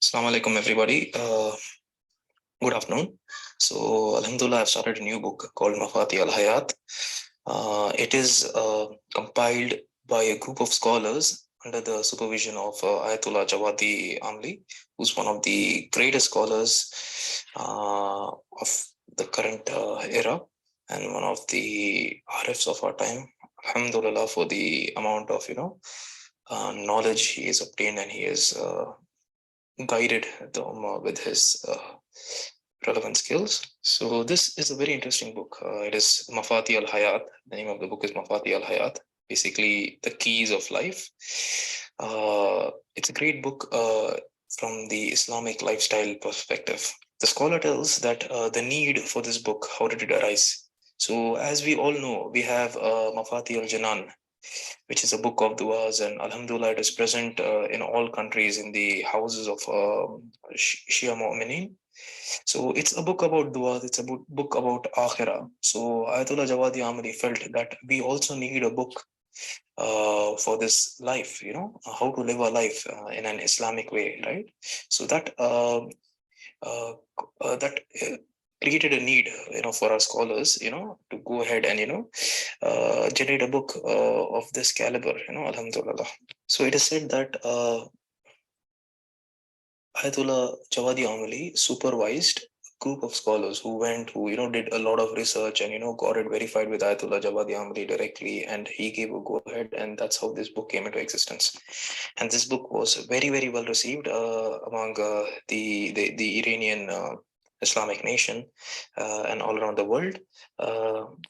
Assalamu alaikum, everybody. Good afternoon. So, Alhamdulillah, I've started a new book called Mafatih Hayat. It is compiled by a group of scholars under the supervision of Ayatollah Jawadi Amli, who's one of the greatest scholars of the current era and one of the Arifs of our time. Alhamdulillah for the amount of knowledge he has obtained, and he has guided the Ummah with his relevant skills. So this is a very interesting book. It is Mafati al-Hayat. The name of the book is Mafati al-Hayat, basically the keys of life. It's a great book from the Islamic lifestyle perspective. The scholar tells that the need for this book, how did it arise? So as we all know, we have Mafati al-Janan, which is a book of du'as, and Alhamdulillah, it is present in all countries in the houses of Shia Mu'minin. So it's a book about du'as, it's a book about akhirah. So Ayatollah Jawadi Amri felt that we also need a book for this life, how to live a life in an Islamic way, right? So uh, that created a need, for our scholars, to go ahead and, generate a book of this caliber, Alhamdulillah. So it is said that Ayatollah Jawadi Amali supervised a group of scholars who went, who did a lot of research and got it verified with Ayatollah Jawadi Amali directly, and he gave a go ahead, and that's how this book came into existence. And this book was very, very well received among the Iranian Islamic nation and all around the world.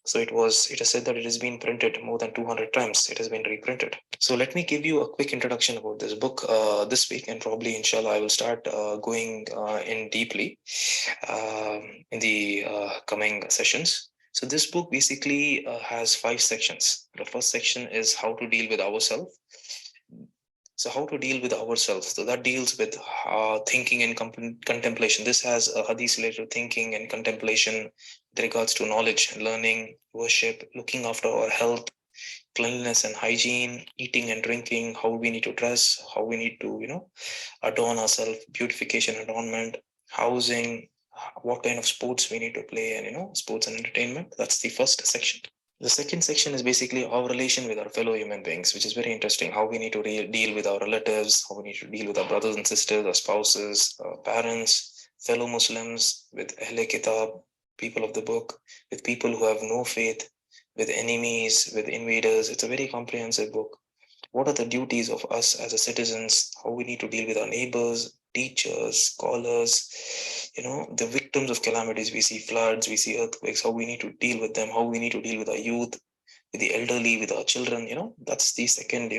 So it is said that it has been printed more than 200 times. It has been reprinted. So let me give you a quick introduction about this book this week, and probably inshallah I will start going in deeply in the coming sessions. So this book basically has 5 sections. The first section is how to deal with ourselves. So how to deal with ourselves. So that deals with thinking and contemplation. This has a hadith related thinking and contemplation with regards to knowledge, learning, worship, looking after our health, cleanliness and hygiene, eating and drinking, how we need to dress, how we need to, adorn ourselves, beautification, adornment, housing, what kind of sports we need to play, and, sports and entertainment. That's the first section. The second section is basically our relation with our fellow human beings, which is very interesting. How we need to deal with our relatives, how we need to deal with our brothers and sisters, our spouses, our parents, fellow Muslims, with Ahle Kitab, people of the book, with people who have no faith, with enemies, with invaders. It's a very comprehensive book. What are the duties of us as a citizens? How we need to deal with our neighbors, teachers, scholars, the victims of calamities. We see floods, we see earthquakes, how we need to deal with them, how we need to deal with our youth, with the elderly, with our children. That's the second,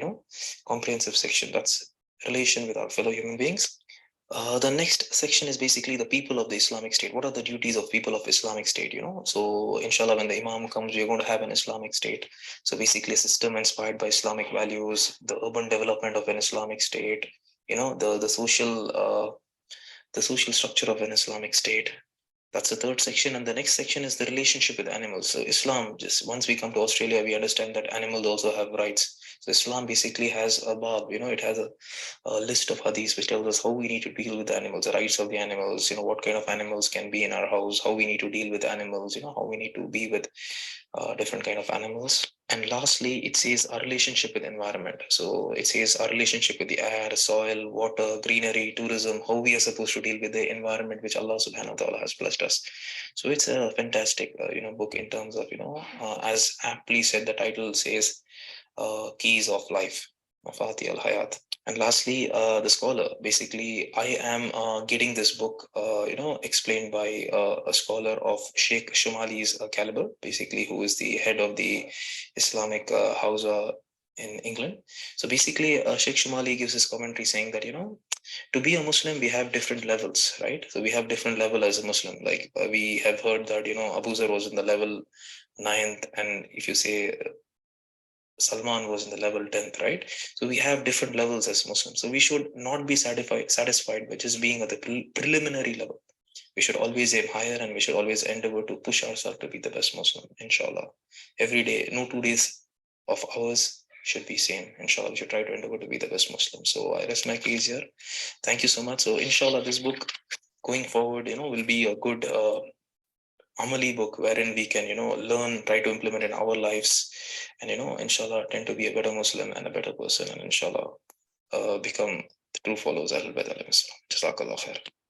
comprehensive section. That's relation with our fellow human beings. The next section is basically the people of the Islamic State. What are the duties of people of Islamic State? So inshallah, when the Imam comes, we're going to have an Islamic State. So basically, a system inspired by Islamic values, the urban development of an Islamic State. The social structure of an Islamic State. That's the third section. And the next section is the relationship with animals. So Islam, just once we come to Australia, we understand that animals also have rights. So Islam basically has a bab, it has a list of hadiths which tells us how we need to deal with the animals, the rights of the animals, what kind of animals can be in our house, how we need to deal with animals, how we need to be with different kind of animals. And lastly, it says our relationship with environment. So it says our relationship with the air, soil, water, greenery, tourism, how we are supposed to deal with the environment which Allah subhanahu wa ta'ala has blessed us. So it's a fantastic, book in terms of, as aptly said, the title says, keys of life, Mafatih al-Hayat. And lastly, the scholar. Basically, I am getting this book, explained by a scholar of Sheikh Shumali's caliber, basically, who is the head of the Islamic house in England. So basically, Sheikh Shumali gives his commentary saying that, to be a Muslim, we have different levels, right? So we have different level as a Muslim. Like we have heard that, Abu Zar was in the level 9th, and if you say Salman was in the level 10th, right? So we have different levels as Muslims. So we should not be satisfied by just being at the preliminary level. We should always aim higher, and we should always endeavor to push ourselves to be the best Muslim, inshallah. Every day, no 2 days of ours should be same. Inshallah, we should try to endeavor to be the best Muslim. So I rest my case here. Thank you so much. So inshallah, this book going forward, will be a good Amali book wherein we can, learn, try to implement in our lives, and inshallah, tend to be a better Muslim and a better person, and inshallah, become the true followers of Al Bayt alayhi salam. Jazakallah khair.